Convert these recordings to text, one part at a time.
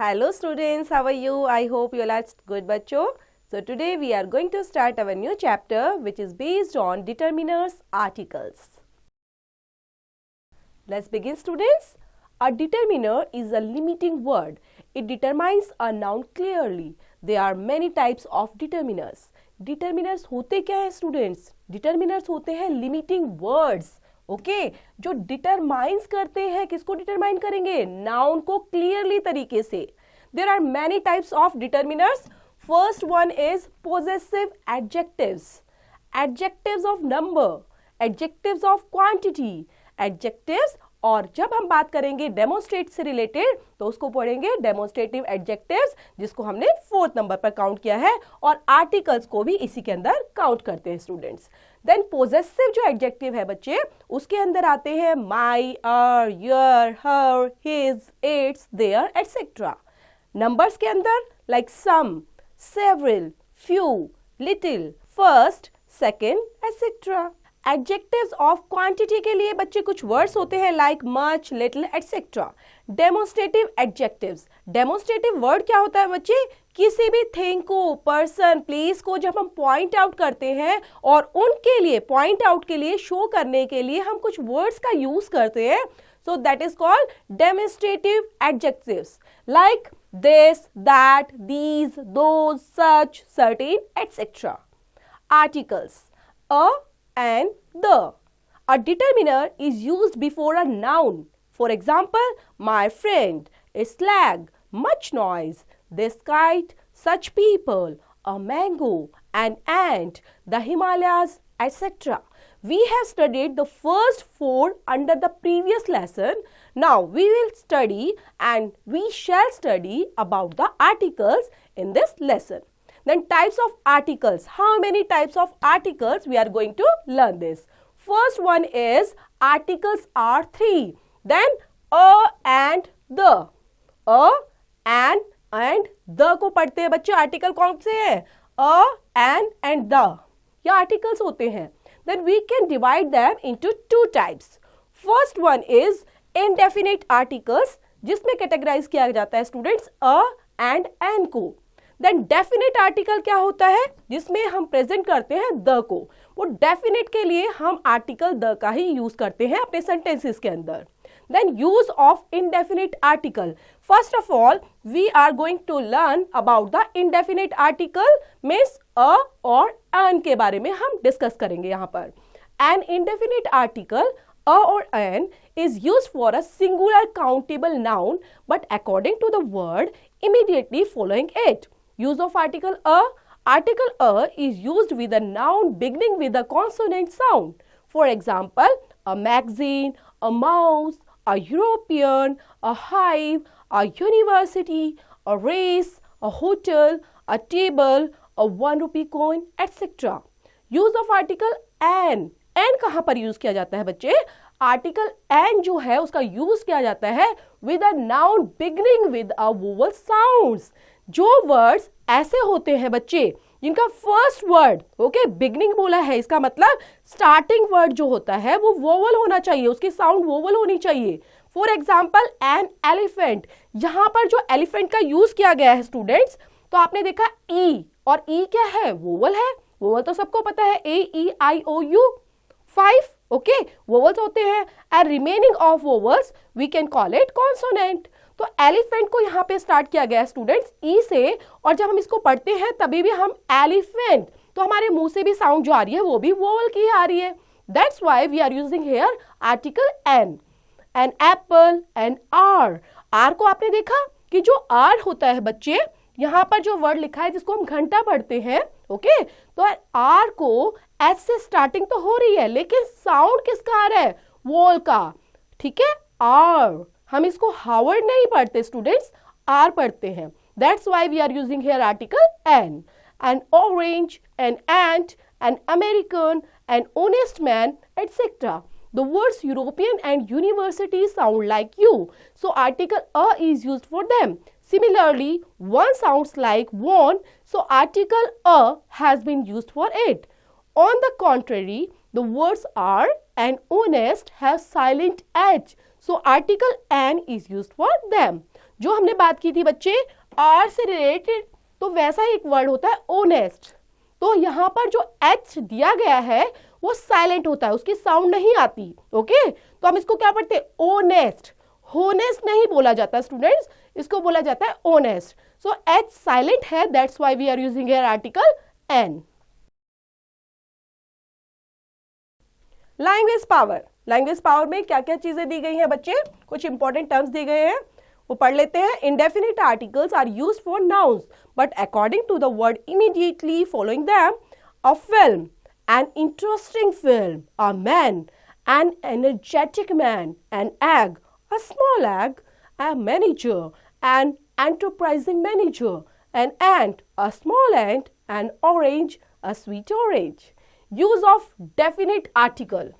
Hello students, how are you? I hope you all are good बच्चों. So today we are going to start our new chapter which is based on determiners articles. Let's begin students. A determiner is a limiting word. It determines a noun clearly. There are many types of determiners. Determiners होते क्या है students? Determiners होते हैं limiting words. Okay जो determines करते हैं, किसको determine करेंगे? नाउन को क्लियरली तरीके से. There are many types of determiners. First one is possessive adjectives. Adjectives of number, adjectives of quantity, adjectives. और जब हम बात करेंगे डेमोन्स्ट्रेट से रिलेटेड तो उसको पढ़ेंगे डेमोन्स्ट्रेटिव एडजेक्टिव्स, जिसको हमने 4th नंबर पर काउंट किया है, और आर्टिकल्स को भी इसी के अंदर काउंट करते हैं स्टूडेंट्स. देन पोजेसिव जो एडजेक्टिव है बच्चे, उसके अंदर आते हैं my, our, your, her, his, its, their, etcetera. Numbers के अंदर like some, several, few, little, first, second, etcetera. Adjectives of quantity के लिए बच्चे कुछ वर्ड्स होते हैं like much, little, etcetera. Demonstrative adjectives. Demonstrative word क्या होता है बच्चे? किसी भी थिंग को, पर्सन, प्लेस को जब हम पॉइंट आउट करते हैं और उनके लिए पॉइंट आउट के लिए, शो करने के लिए हम कुछ वर्ड्स का यूज करते हैं, so that is called demonstrative adjectives like this, that, these, those, such, certain, etcetera. Articles a and the. A determiner is used before a noun. For example, my friend, a slag, much noise, this kite, such people, a mango, an ant, the Himalayas, etc. We have studied the first 4 under the previous lesson. Now we will study and we shall study about the articles in this lesson. Then types of articles. How many types of articles we are going to learn this? First one is articles are 3. Then a and the. A and the को पढ़ते हैं बच्चे. Article कौन से हैं? A and the. ये articles होते हैं. Then we can divide them into 2 types. First one is indefinite articles, जिसमें कैटेगराइज किया जाता है स्टूडेंट्स a and an को. देन डेफिनेट आर्टिकल क्या होता है? जिसमें हम प्रेजेंट करते हैं द को. वो डेफिनेट के लिए हम आर्टिकल द का ही यूज करते हैं अपने सेंटेंसेस के अंदर. Then use of indefinite article. First of all we are going to learn about the indefinite article, means a और एन के बारे में हम डिस्कस करेंगे यहाँ पर. An indefinite article a or an is used for a singular countable noun but according to the word immediately following it. Use of article a. Article a is used with a noun beginning with a consonant sound. For example, a magazine, a mouse, a European, a hive, a university, a race, a hotel, a table, a 1 rupee coin, etc. Use of article an. An कहां पर use किया जाता है बच्चे? Article an जो है उसका use किया जाता है with a noun beginning with a vowel sounds. जो वर्ड्स ऐसे होते हैं बच्चे जिनका फर्स्ट वर्ड ओके बिगिनिंग बोला है, इसका मतलब स्टार्टिंग वर्ड जो होता है वो वोवल होना चाहिए, उसकी साउंड वोवल होनी चाहिए. For example an elephant. यहां पर जो एलिफेंट का यूज किया गया है स्टूडेंट्स, तो आपने देखा ई, और ई क्या है? वोवल है. वोवल तो सबको पता है, AEIOU 5 ओके वोवल्स होते हैं, and remaining of vowels we can call it consonant. तो एलिफेंट को यहाँ पे स्टार्ट किया गया स्टूडेंट्स ई से, और जब हम इसको पढ़ते हैं तभी भी हम एलिफेंट, तो हमारे मुंह से भी साउंड जो आ रही है वो भी वोवल की आ रही है. That's why we are using here article an. An apple, an R. R को आपने देखा कि जो आर होता है बच्चे, यहाँ पर जो वर्ड लिखा है जिसको हम घंटा पढ़ते हैं ओके, तो आर को एच से स्टार्टिंग तो हो रही है लेकिन साउंड किसका आ रहा है? वोल का. ठीक है, आर. हम इसको हावर्ड नहीं पढ़ते स्टूडेंट्स, आर पढ़ते हैं. That's why we are using here article an. An orange, an ant, an American, an honest man, etcetera. The words European and university sound like you, so article a is used for them. Similarly, one sounds like one, so article a has been used for it. On the contrary, the words are and honest have silent h, so article an is used for them. जो हमने बात की थी बच्चे are से related, तो वैसा ही एक वर्ड होता है ओनेस्ट। तो यहाँ पर जो एच दिया गया है वो साइलेंट होता है, उसकी साउंड नहीं आती। ओके, तो हम इसको क्या पढ़ते हैं, ओनेस्ट। होनेस्ट नहीं बोला जाता स्टूडेंट्स, इसको बोला जाता है ओनेस्ट। सो एच साइलेंट है, that's why we are using here article an. Language power, language power में क्या क्या चीजें दी गई हैं बच्चे, कुछ इंपॉर्टेंट टर्म्स दिए गए हैं, वो पढ़ लेते हैं। Indefinite articles are used for nouns but according to the word immediately following them, a film, an interesting film, a man, an energetic man, an egg, a small egg, a manager, an enterprising manager, an ant, a small ant, an orange, a sweet orange. Use of definite article.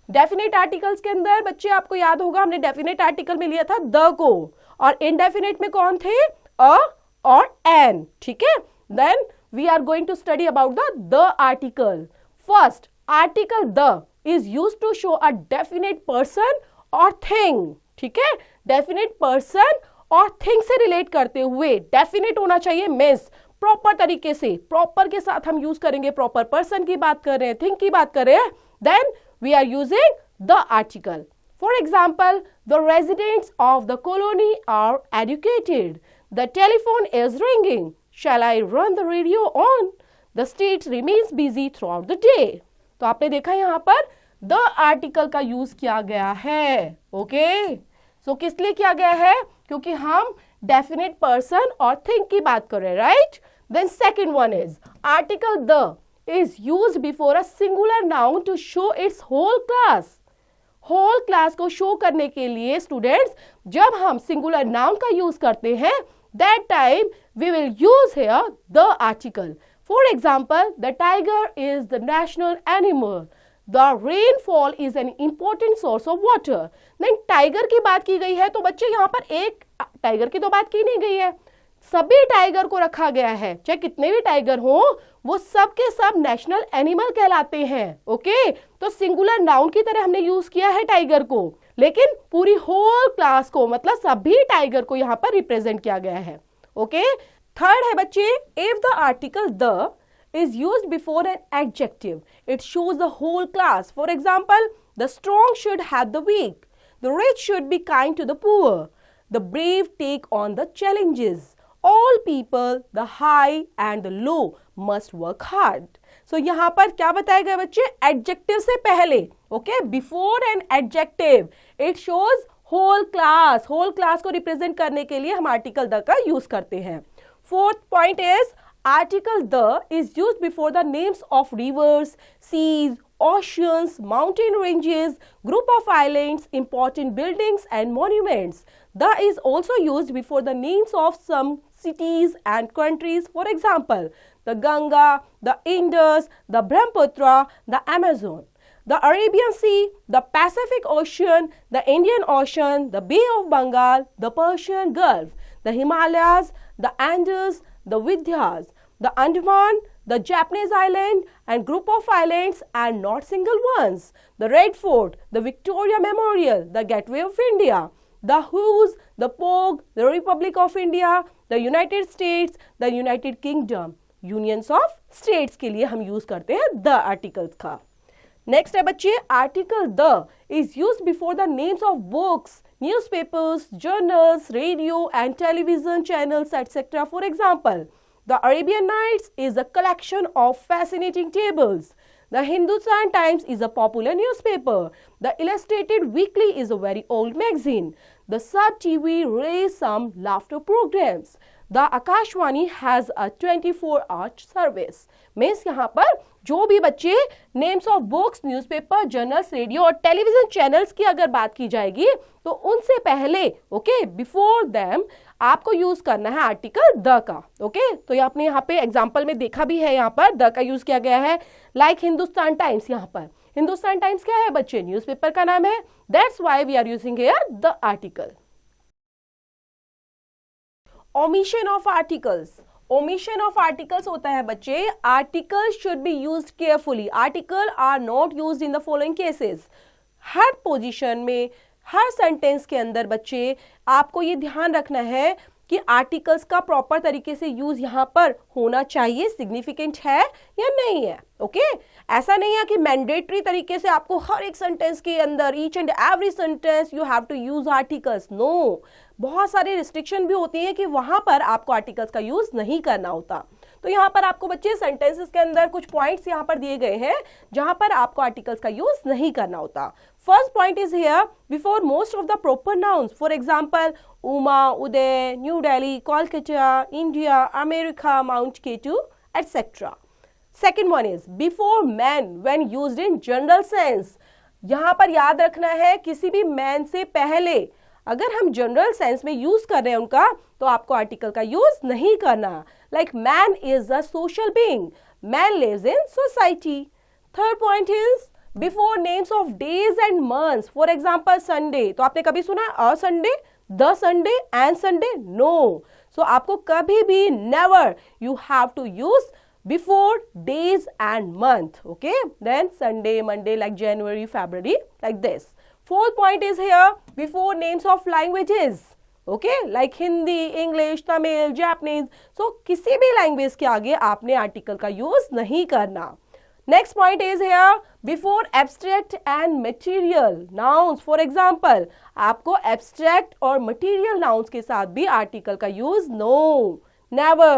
Definite articles के अंदर बच्चे आपको याद होगा हमने definite article में लिया था द को, और इनडेफिनेट में कौन थे, अ और एन। ठीक है, then we are going to study about the article. First, article the is used to show a definite person or thing. ठीक है, definite person और thing से relate करते हुए definite होना चाहिए, means proper तरीके से, proper के साथ हम use करेंगे, proper person की बात कर रहे हैं, thing की बात कर रहे हैं, then we are using the article. For example, the residents of the colony are educated. The telephone is ringing. Shall I run the radio on? The state remains busy throughout the day. तो आपने देखा यहाँ पर the article का use किया गया है। Okay, सो किस लिए किया गया है, क्योंकि हम definite person और thing की बात कर रहे हैं, right. Then second one is article the is used before a singular noun to show its whole class. Whole class को शो करने के लिए स्टूडेंट्स जब हम सिंगुलर नाउन का यूज करते हैं, that time we will use here the article. For example, the tiger is the national animal. The rainfall is an important source of water. Then tiger की बात की गई है, तो बच्चे यहाँ पर एक टाइगर की तो बात की नहीं गई है, सभी टाइगर को रखा गया है, चाहे कितने भी टाइगर हो वो सब के सब नेशनल एनिमल कहलाते हैं। ओके, तो सिंगुलर नाउन की तरह हमने यूज किया है टाइगर को, लेकिन पूरी होल क्लास को, मतलब सभी टाइगर को यहाँ पर रिप्रेजेंट किया गया है। ओके, थर्ड है बच्चे, if the article the is used before an adjective, it shows the whole class. For example, the strong should help the weak, the rich should be kind to the poor, the brave take on the challenges, all people, the high and the low must work hard. So यहाँ पर क्या बताया गया बच्चे, adjective से पहले, okay, before an adjective, it shows whole class. whole class को represent करने के लिए हम article the का use करते हैं। Fourth point is article the is used before the names of rivers, seas, oceans, mountain ranges, group of islands, important buildings and monuments. The is also used before the names of some cities and countries. For example, the Ganga, the Indus, the Brahmaputra, the Amazon, the Arabian Sea, the Pacific Ocean, the Indian Ocean, the Bay of Bengal, the Persian Gulf, the Himalayas, the Andes, the Vindhyas, the Andaman, the Japanese island and group of islands and not single ones, the Red Fort, the Victoria Memorial, the Gateway of India, the Hughes, the Pogue, the Republic of India, the United States, the United Kingdom. Unions of states के लिए हम use करते हैं the articles का। Next है बच्चे, article the is used before the names of books, newspapers, journals, radio and television channels, etc. For example, the Arabian Nights is a collection of fascinating tables. The Hindustan Times is a popular newspaper. The Illustrated Weekly is a very old magazine. The Sub TV relays some laughter programs. The Akashvani has a 24-hour service. Means यहाँ पर जो भी बच्चे names of books, newspaper, journals, radio और television channels की अगर बात की जाएगी तो उनसे पहले, ओके, बिफोर देम आपको यूज करना है आर्टिकल द का। ओके, तो ये आपने यहाँ पे एग्जाम्पल में देखा भी है, यहाँ पर द का यूज किया गया है। लाइक हिंदुस्तान टाइम्स, यहाँ पर हिंदुस्तान टाइम्स क्या है बच्चे, न्यूज़पेपर का नाम है, that's why we are using here the article. Omission of articles, omission of articles होता है बच्चे, articles should be used carefully, article are not used in the following cases. हर पोजीशन में, हर सेंटेंस के अंदर बच्चे आपको ये ध्यान रखना है कि आर्टिकल्स का प्रॉपर तरीके से यूज यहाँ पर होना चाहिए, सिग्निफिकेंट है या नहीं है। ओके ऐसा नहीं है कि मैंडेटरी तरीके से आपको हर एक सेंटेंस के अंदर each and every sentence you have to use articles. No, बहुत सारी रिस्ट्रिक्शन भी होती है कि वहां पर आपको आर्टिकल्स का यूज नहीं करना होता। तो यहाँ पर आपको बच्चे सेंटेंसेस के अंदर कुछ पॉइंट्स यहाँ पर दिए गए हैं जहां पर आपको आर्टिकल्स का यूज नहीं करना होता। First point is here before most of the proper nouns, for example Uma, Uday, new Delhi, Kolkata, India, America, mount K two etcetera. Second one is before man when used in general sense. यहां पर याद रखना है किसी भी मैन से पहले अगर हम जनरल सेंस में यूज कर रहे हैं उनका, तो आपको आर्टिकल का यूज नहीं करना। Like man is a social being, man lives in society. Third point is before names of days and months, for example Sunday, तो आपने कभी सुना a Sunday, the Sunday, and Sunday? No. So आपको कभी भी never you have to use before days and month. Okay, then Sunday, Monday, like January, February, like this. Fourth point is here before names of languages. Okay, like Hindi, English, Tamil, Japanese. So किसी भी language के आगे आपने article का use नहीं करना। Next point is here before abstract and material nouns. For example, आपको abstract और material nouns के साथ भी article का use no, never.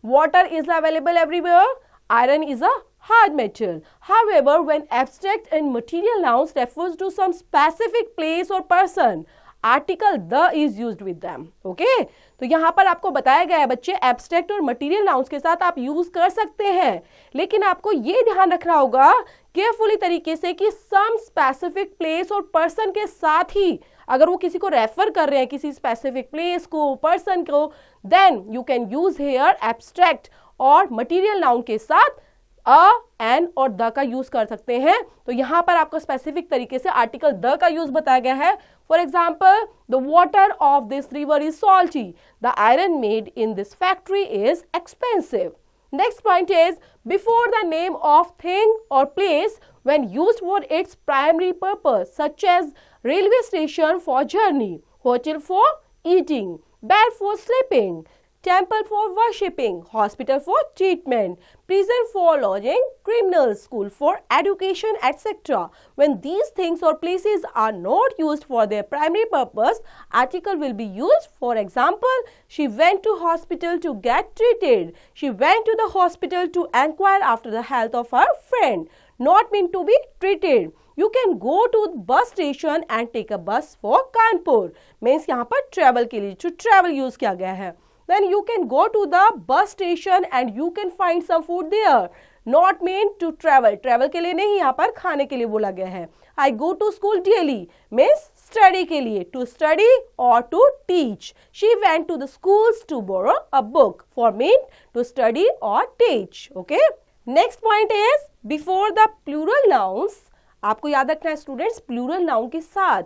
Water is available everywhere. Iron is a hard metal. However, when abstract and material nouns refers to some specific place or person, article the is used with them. Okay? तो यहाँ पर आपको बताया गया है बच्चे abstract और material nouns के साथ आप यूज कर सकते हैं, लेकिन आपको ये ध्यान रखना होगा केयरफुली तरीके से कि some specific place और person के साथ ही अगर वो किसी को रेफर कर रहे हैं किसी स्पेसिफिक प्लेस को, पर्सन को, then you can use here abstract और मटेरियल नाउन के साथ अ, एन और द का यूज कर सकते हैं। तो यहां पर आपको स्पेसिफिक तरीके से आर्टिकल द का यूज बताया गया है। For example the water of this river is salty, the iron made in this factory is expensive. Next point is before the name of thing or place when used for its primary purpose, such as railway station for journey, hotel for eating, bed for sleeping, temple for worshipping, hospital for treatment, prison for lodging criminals, school for education, etc. When these things or places are not used for their primary purpose, article will be used. For example, she went to hospital to get treated. She went to the hospital to inquire after the health of her friend. Not meant to be treated. You can go to bus station and take a bus for Kanpur. Means यहाँ पर travel के लिए to travel use किया गया है। Then you can go to the bus station and you can find some food there. Not meant to travel. Travel के लिए नहीं, यहाँ पर खाने के लिए बोला गया है। I go to school daily means study के लिए, to study or to teach. She went to the schools to borrow a book for mean to study or teach. Okay. Next point is before the plural nouns. आपको याद रखना है students plural noun के साथ,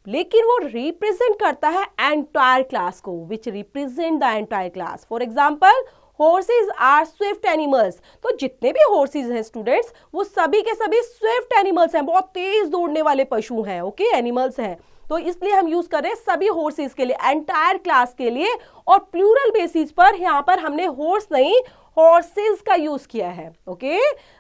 लेकिन वो represent करता है एंटायर क्लास को, which represent the entire class. For example horses are swift animals, तो जितने भी हॉर्सेज हैं स्टूडेंट्स वो सभी के सभी स्विफ्ट एनिमल्स हैं, बहुत तेज दौड़ने वाले पशु हैं। ओके, एनिमल्स हैं, तो इसलिए हम यूज कर रहे हैं सभी हॉर्सेज के लिए, एंटायर क्लास के लिए, और प्लूरल बेसिस पर यहाँ पर हमने हॉर्स नहीं हॉर्सेस का यूज किया है। Okay,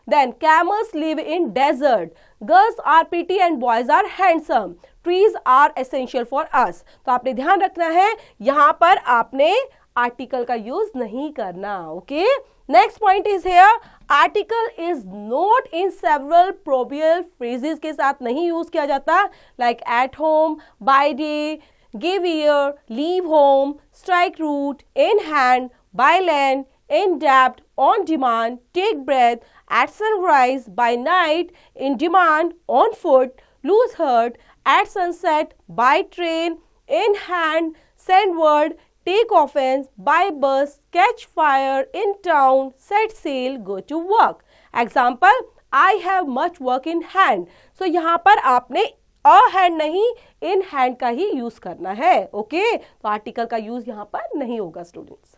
then camels live in desert, girls are pretty and boys are handsome, trees are essential for us. तो आपने ध्यान रखना है यहाँ पर आपने आर्टिकल का यूज नहीं करना। Okay, next point is here article is not in several proverbial phrases के साथ नहीं यूज किया जाता, like at home, by day, give ear, leave home, strike root, in hand, by land, in debt, on demand, take breath, at sunrise, by night, in demand, on foot, lose heart, at sunset, by train, in hand, send word, take offense, by bus, catch fire, in town, set sail, go to work. Example, I have much work in hand. So यहाँ पर आपने a hand नहीं in hand का ही use करना है। Okay, तो article का use यहाँ पर नहीं होगा students.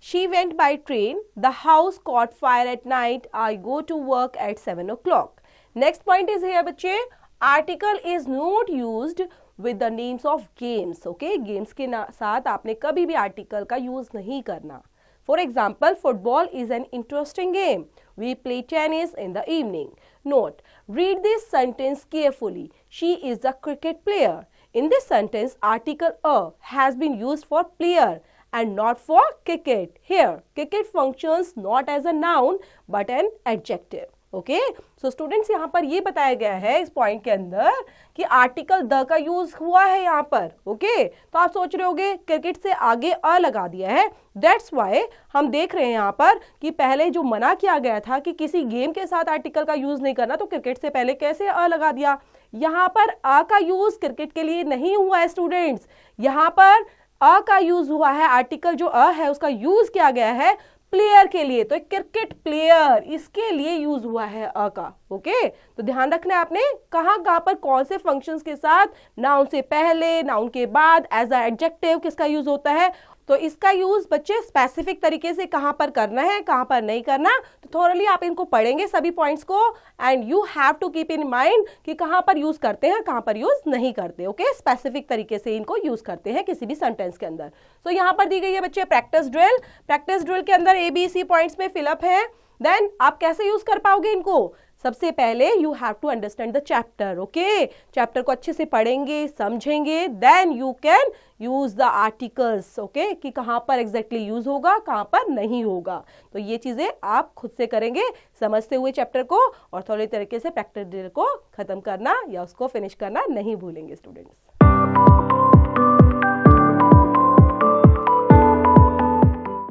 She went by train. The house caught fire at night. I go to work at 7 o'clock. Next point is here बच्चे article is not used with the names of games. Okay, games के साथ आपने कभी भी article का use नहीं करना. For example, football is an interesting game. We play tennis in the evening. Note, read this sentence carefully. She is a cricket player. In this sentence, article a has been used for player and not for cricket. Here, cricket functions not as a noun but an adjective. Okay, so students यहाँ पर ये बताया गया है इस point के अंदर कि आर्टिकल द का यूज हुआ है यहाँ पर. ओके, तो आप सोच रहे होगे क्रिकेट से आगे अ लगा दिया है. दैट्स वाई हम देख रहे हैं यहाँ पर कि पहले जो मना किया गया था कि किसी गेम के साथ आर्टिकल का यूज नहीं करना, तो क्रिकेट से पहले कैसे अ लगा दिया. यहाँ पर अ का यूज क्रिकेट के लिए नहीं हुआ है स्टूडेंट्स. यहाँ पर अ का यूज हुआ है, आर्टिकल जो अ है उसका यूज किया गया है प्लेयर के लिए. तो क्रिकेट प्लेयर इसके लिए यूज हुआ है अ का. ओके, तो ध्यान रखना है आपने कहां पर कौन से फंक्शंस के साथ, नाउन से पहले, नाउन के बाद, एज अ एडजेक्टिव किसका यूज होता है. तो इसका यूज बच्चे स्पेसिफिक तरीके से कहां पर करना है, कहां पर नहीं करना. तो थोरली आप इनको पढ़ेंगे सभी पॉइंट्स को, and you have to keep in mind कि कहां पर यूज करते हैं, कहां पर यूज नहीं करते. ओके, स्पेसिफिक तरीके से इनको यूज करते हैं किसी भी सेंटेंस के अंदर. सो यहां पर दी गई है बच्चे प्रैक्टिस ड्रिल. प्रैक्टिस ड्रिल के अंदर ABC पॉइंट्स में फिलअप है. देन आप कैसे यूज कर पाओगे इनको. सबसे पहले you have to understand the chapter. Okay, chapter को अच्छे से पढ़ेंगे, समझेंगे, then you can use the articles. Okay, कि कहां पर एग्जैक्टली यूज होगा, कहां पर नहीं होगा. तो ये चीजें आप खुद से करेंगे समझते हुए चैप्टर को, और थोड़े तरीके से प्रैक्टिस ड्रिल को खत्म करना या उसको फिनिश करना नहीं भूलेंगे स्टूडेंट्स.